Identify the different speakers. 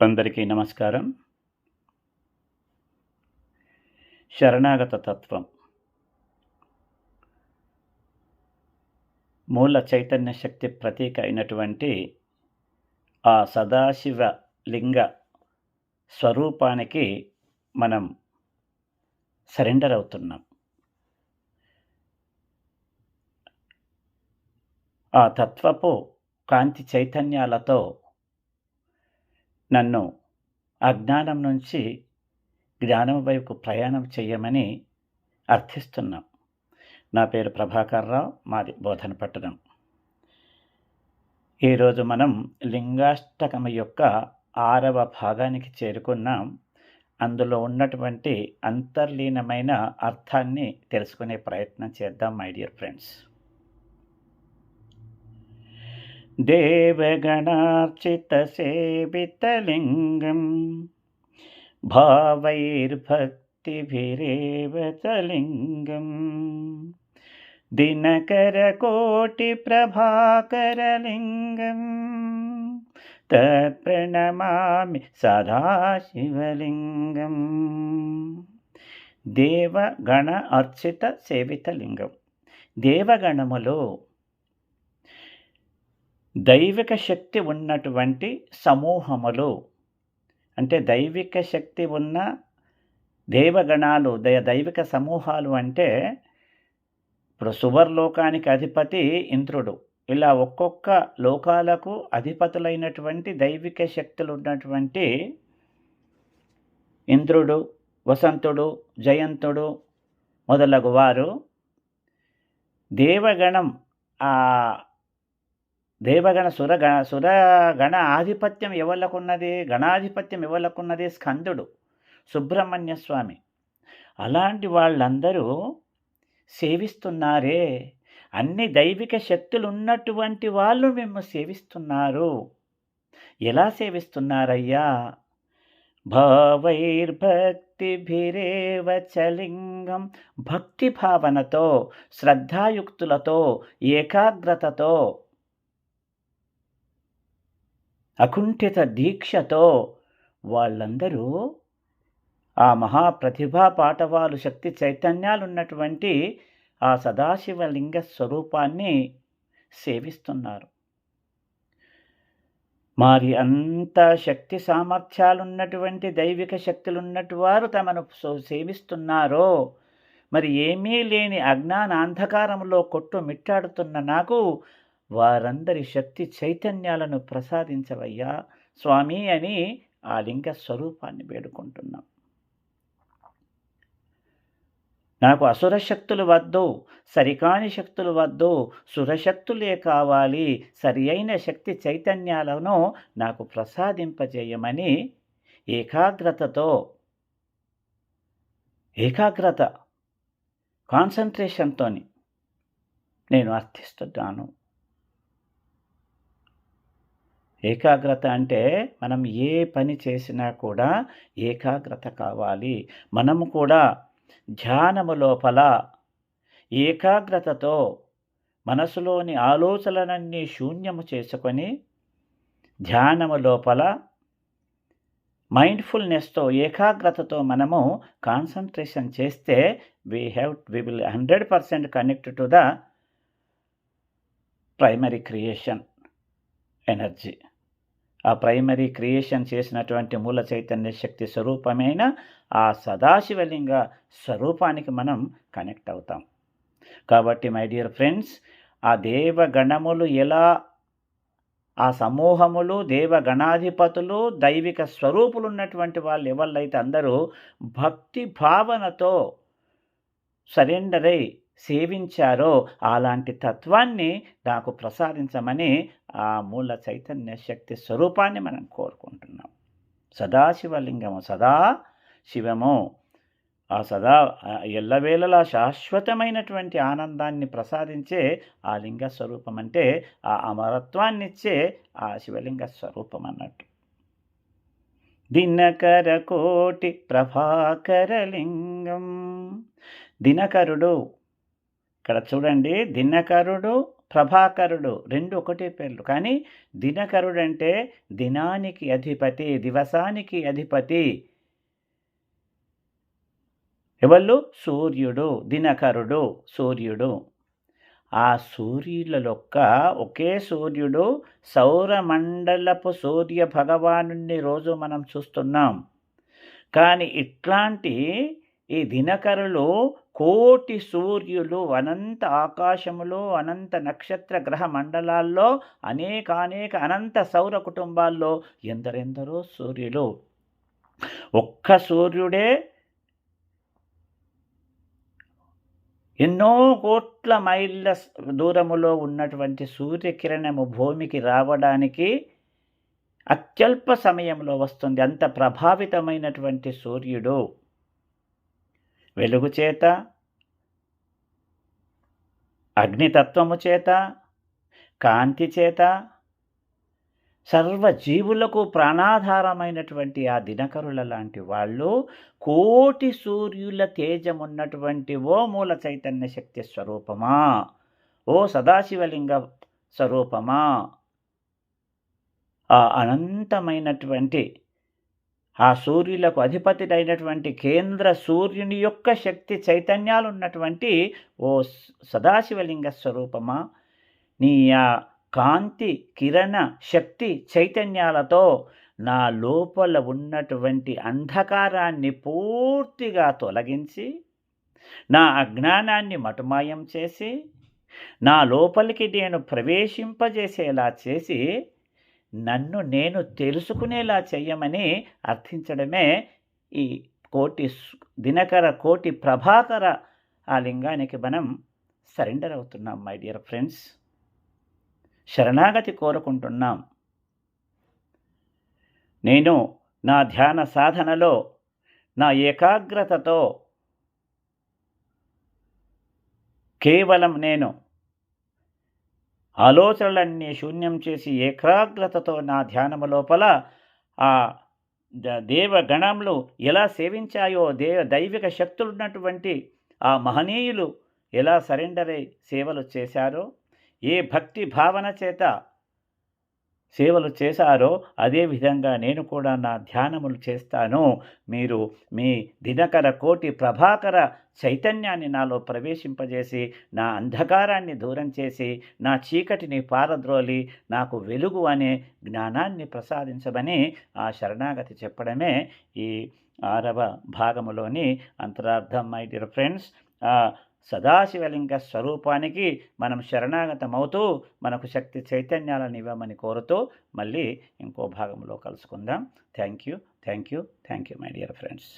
Speaker 1: అందరికీ నమస్కారం. శరణాగత తత్వం, మూల చైతన్య శక్తి ప్రతీక అయినటువంటి ఆ సదాశివ లింగ స్వరూపానికి మనం సరెండర్ అవుతున్నాం. ఆ తత్వపు కాంతి చైతన్యాలతో నన్ను అజ్ఞానం నుంచి జ్ఞానం వైపు ప్రయాణం చెయ్యమని అర్థిస్తున్నాం. నా పేరు ప్రభాకర్ రావు, మాది బోధన పట్టణం. ఈరోజు మనం లింగాష్టకం యొక్క 6వ భాగానికి చేరుకున్నాం. అందులో ఉన్నటువంటి అంతర్లీనమైన అర్థాన్ని తెలుసుకునే ప్రయత్నం చేద్దాం మై డియర్ ఫ్రెండ్స్. దేవగణార్చిత సేవితలింగం భావైర్భక్తిభిరేవ చలింగం దినకరకోటి ప్రభాకరలింగం తత్ప్రణమామి సదాశివలింగం. దేవగణ అర్చిత సేవితలింగం. దేవగణములో దైవిక శక్తి ఉన్నటువంటి సమూహములు, అంటే దైవిక శక్తి ఉన్న దేవగణాలు, దైవిక సమూహాలు అంటే ఇప్పుడు సువర్లోకానికి అధిపతి ఇంద్రుడు, ఇలా ఒక్కొక్క లోకాలకు అధిపతులైనటువంటి దైవిక శక్తులు ఉన్నటువంటి ఇంద్రుడు, వసంతుడు, జయంతుడు మొదలగు వారు దేవగణం దేవగణ సురగణ ఆధిపత్యం ఎవళ్ళకున్నది? గణాధిపత్యం ఎవళ్ళకున్నది? స్కందుడు, సుబ్రహ్మణ్య స్వామి. అలాంటి వాళ్ళందరూ సేవిస్తున్నారే, అన్ని దైవిక శక్తులు ఉన్నటువంటి వాళ్ళు మేము సేవిస్తున్నారు. ఎలా సేవిస్తున్నారయ్యా? భావైర్భక్తిభిరేవ చలింగం. భక్తి భావనతో, శ్రద్ధాయుక్తులతో, ఏకాగ్రతతో, అకుంఠిత దీక్షతో వాళ్ళందరూ ఆ మహాప్రతిభా పాటవాలు శక్తి చైతన్యాలున్నటువంటి ఆ సదాశివలింగ స్వరూపాన్ని సేవిస్తున్నారు. మరి అంత శక్తి సామర్థ్యాలున్నటువంటి దైవిక శక్తులున్నట్టు వారు తమను సేవిస్తున్నారో, మరి ఏమీ లేని అజ్ఞాన అంధకారంలో కొట్టుమిట్టాడుతున్న నాకు వారందరి శక్తి చైతన్యాలను ప్రసాదించవయ్యా స్వామి అని ఆ లింగ స్వరూపాన్ని వేడుకుంటున్నాం. నాకు అసుర శక్తులు వద్దు, సరికాని శక్తులు వద్దు, సురశక్తులే కావాలి, సరి అయిన శక్తి చైతన్యాలను నాకు ప్రసాదింపజేయమని ఏకాగ్రత కాన్సంట్రేషన్తో నేను అర్థిస్తున్నాను. ఏకాగ్రత అంటే మనం ఏ పని చేసినా కూడా ఏకాగ్రత కావాలి. మనము కూడా ధ్యానము లోపల ఏకాగ్రతతో మనసులోని ఆలోచనలన్నీ శూన్యము చేసుకొని ధ్యానము లోపల మైండ్ఫుల్నెస్తో, ఏకాగ్రతతో మనము కాన్సంట్రేషన్ చేస్తే we will 100% connect to the primary creation energy. ఆ ప్రైమరీ క్రియేషన్ చేసినటువంటి మూల చైతన్య శక్తి స్వరూపమైన ఆ సదాశివలింగ స్వరూపానికి మనం కనెక్ట్ అవుతాం. కాబట్టి మై డియర్ ఫ్రెండ్స్, ఆ దేవగణములు ఎలా, ఆ సమూహములు, దేవగణాధిపతులు, దైవిక స్వరూపులు ఉన్నటువంటి వాళ్ళు ఎవళ్ళైతే అందరూ భక్తి భావనతో సరెండరై సేవించారో అలాంటి తత్వాన్ని నాకు ప్రసాదించమని ఆ మూల చైతన్య శక్తి స్వరూపాన్ని మనం కోరుకుంటున్నాం. సదాశివలింగము, సదా శివము, ఆ సదా ఎల్లవేళలా శాశ్వతమైనటువంటి ఆనందాన్ని ప్రసాదించే ఆ లింగ స్వరూపం అంటే ఆ అమరత్వాన్నిచ్చే ఆ శివలింగ స్వరూపం అన్నట్టు. దినకర కోటి ప్రభాకరలింగం. దినకరుడు, ఇక్కడ చూడండి, దినకరుడు ప్రభాకరుడు 2 ఒకటే పేర్లు. కానీ దినకరుడంటే దినానికి అధిపతి, దివసానికి అధిపతి. ఎవళ్ళు? సూర్యుడు, దినకరుడు, సూర్యుడు. ఆ సూర్యులలొక్క ఒకే సూర్యుడు సౌరమండలపు సూర్య భగవానుడిని రోజు మనం చూస్తున్నాం. కానీ ఇట్లాంటి ఈ దినకరులు కోటి సూర్యులు అనంత ఆకాశములో, అనంత నక్షత్ర గ్రహ మండలాల్లో, అనేకానేక అనంత సౌర కుటుంబాల్లో ఎందరెందరో సూర్యులు. ఒక్క సూర్యుడే ఎన్నో కోట్ల మైళ్ళ దూరములో ఉన్నటువంటి సూర్యకిరణము భూమికి రావడానికి అత్యల్ప సమయంలో వస్తుంది. అంత ప్రభావితమైనటువంటి సూర్యుడు వెలుగు చేత, అగ్నితత్వము చేత, కాంతి చేత సర్వజీవులకు ప్రాణాధారమైనటువంటి ఆ దినకరుల లాంటి వాళ్ళు కోటి సూర్యుల తేజమున్నటువంటి ఓ మూల చైతన్య శక్తి స్వరూపమా, ఓ సదాశివలింగ స్వరూపమా, ఆ అనంతమైనటువంటి ఆ సూర్యులకు అధిపతిడైనటువంటి కేంద్ర సూర్యుని యొక్క శక్తి చైతన్యాలు ఉన్నటువంటి ఓ సదాశివలింగ స్వరూపమా, నీ ఆ కాంతి కిరణ శక్తి చైతన్యాలతో నా లోపల ఉన్నటువంటి అంధకారాన్ని పూర్తిగా తొలగించి, నా అజ్ఞానాన్ని మటుమాయం చేసి, నా లోపలికి నేను ప్రవేశింపజేసేలా చేసి, నన్ను నేను తెలుసుకునేలా చెయ్యమని అర్థించడమే ఈ దినకర కోటి ప్రభాకర ఆ లింగానికి మనం సరెండర్ అవుతున్నాం. మై డియర్ ఫ్రెండ్స్, శరణాగతి కోరుకుంటున్నాం. నేను నా ధ్యాన సాధనలో నా ఏకాగ్రతతో కేవలం నేను ఆలోచనలన్నీ శూన్యం చేసి ఏకాగ్రతతో నా ధ్యానము లోపల ఆ దేవగణములు ఎలా సేవించాయో, దైవిక శక్తులున్నటువంటి ఆ మహనీయులు ఎలా సరెండర్ అయి సేవలు చేశారో, ఏ భక్తి భావన చేత సేవలు చేశారో అదేవిధంగా నేను కూడా నా ధ్యానములు చేస్తాను. మీరు మీ దినకర కోటి ప్రభాకర చైతన్యాన్ని నాలో ప్రవేశింపజేసి, నా అంధకారాన్ని దూరం చేసి, నా చీకటిని పారద్రోలి నాకు వెలుగు అనే జ్ఞానాన్ని ప్రసాదించమని ఆ శరణాగతి చెప్పడమే ఈ 6వ భాగములోని అంతరార్థం. మై డియర్ ఫ్రెండ్స్, సదాశివలింగ స్వరూపానికి మనం శరణాగతమవుతూ మనకు శక్తి చైతన్యాలను ఇవ్వమని కోరుతూ మళ్ళీ ఇంకో భాగంలో కలుసుకుందాం. Thank you my dear friends.